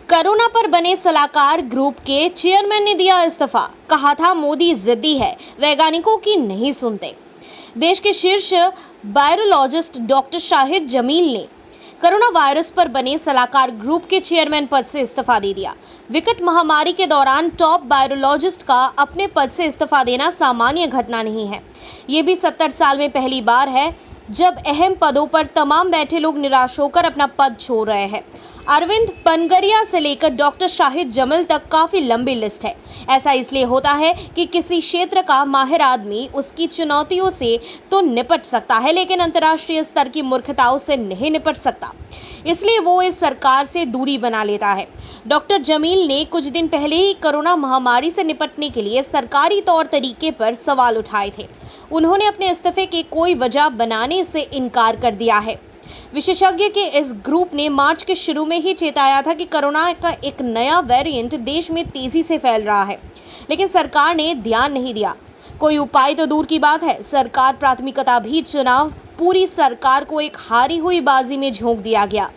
Corona पर बने सलाहकार ग्रुप के चेयरमैन ने दिया इस्तीफा। कहा था मोदी जिद्दी है, वैज्ञानिकों की नहीं सुनते। देश के शीर्ष वायरोलॉजिस्ट डॉक्टर शाहिद जमील ने कोरोना वायरस पर बने सलाहकार ग्रुप के चेयरमैन पद से इस्तीफा दे दिया। विकट महामारी के दौरान टॉप वायरोलॉजिस्ट का अपने पद से इस्तीफा देना सामान्य घटना नहीं है। ये भी 70 साल में पहली बार है जब अहम पदों पर तमाम बैठे लोग निराश होकर अपना पद छोड़ रहे हैं। अरविंद पनगरिया से लेकर डॉक्टर शाहिद जमील तक काफी लंबी लिस्ट है। ऐसा इसलिए होता है कि किसी क्षेत्र का माहिर आदमी उसकी चुनौतियों से तो निपट सकता है, लेकिन अंतर्राष्ट्रीय स्तर की मूर्खताओं से नहीं निपट सकता। इसलिए वो इस सरकार से दूरी बना लेता है। डॉक्टर जमील ने कुछ दिन पहले ही कोरोना महामारी से निपटने के लिए सरकारी तौर तरीके पर सवाल उठाए थे। उन्होंने अपने इस्तीफे की कोई वजह बनाने से इनकार कर दिया है। विशेषज्ञ के इस ग्रुप ने मार्च के शुरू में ही चेताया था कि कोरोना का एक नया वेरिएंट देश में तेजी से फैल रहा है, लेकिन सरकार ने ध्यान नहीं दिया। कोई उपाय तो दूर की बात है, सरकार प्राथमिकता भी चुनाव, पूरी सरकार को एक हारी हुई बाजी में झोंक दिया गया।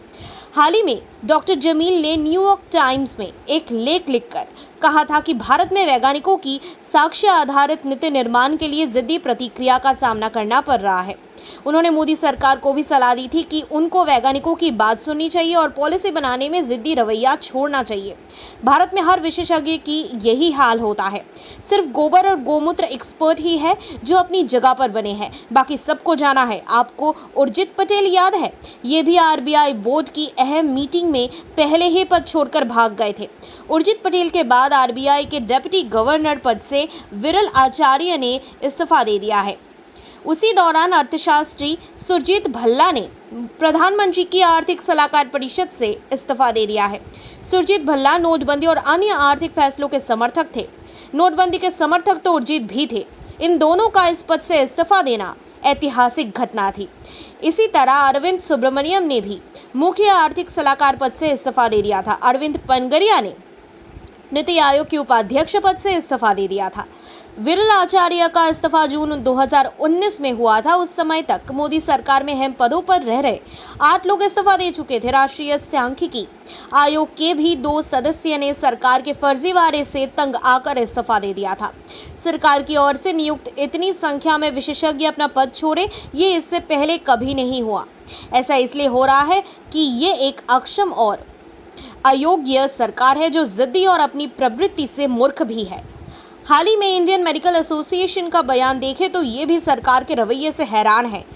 हाल ही में डॉक्टर जमील ने न्यूयॉर्क टाइम्स में एक लेख लिखकर कहा था कि भारत में वैज्ञानिकों की साक्ष्य आधारित नीति निर्माण के लिए जिद्दी प्रतिक्रिया का सामना करना पड़ रहा है। उन्होंने मोदी सरकार को भी सलाह दी थी कि उनको वैज्ञानिकों की बात सुननी चाहिए और पॉलिसी बनाने में जिद्दी रवैया छोड़ना चाहिए। भारत में हर विशेषज्ञ की यही हाल होता है। सिर्फ गोबर और गोमूत्र एक्सपर्ट ही है जो अपनी जगह पर बने हैं, बाकी सबको जाना है। आपको उर्जित पटेल याद है? ये भी आरबीआई बोर्ड की अहम मीटिंग में पहले ही पद छोड़कर भाग गए थे। उर्जित पटेल के बाद आरबीआई के डिप्टी गवर्नर पद से विरल आचार्य ने इस्तीफा दे दिया है। उसी दौरान अर्थशास्त्री सुरजीत भल्ला ने प्रधानमंत्री की आर्थिक सलाहकार परिषद से इस्तीफा दे दिया है। सुरजीत भल्ला नोटबंदी और अन्य आर्थिक फैसलों के समर्थक थे। नोटबंदी के समर्थक तो उर्जित भी थे। इन दोनों का इस पद से इस्तीफा देना ऐतिहासिक घटना थी। इसी तरह अरविंद सुब्रमण्यम ने भी मुख्य आर्थिक सलाहकार पद से इस्तीफा दे दिया था। अरविंद पनगरिया ने नीति आयोग के उपाध्यक्ष पद से इस्तीफा दे दिया था। विरल आचार्य का इस्तीफा जून 2019 में हुआ था। उस समय तक मोदी सरकार में अहम पदों पर रह रहे 8 लोग इस्तीफा दे चुके थे। राष्ट्रीय सांख्यिकी आयोग के भी 2 सदस्य ने सरकार के फर्जीवाड़े से तंग आकर इस्तीफा दे दिया था। सरकार की ओर से नियुक्त इतनी संख्या में विशेषज्ञ अपना पद छोड़े, ये इससे पहले कभी नहीं हुआ। ऐसा इसलिए हो रहा है कि ये एक अक्षम और अयोग्य सरकार है जो जिद्दी और अपनी प्रवृत्ति से मूर्ख भी है। हाल ही में इंडियन मेडिकल एसोसिएशन का बयान देखें तो ये भी सरकार के रवैये से हैरान है।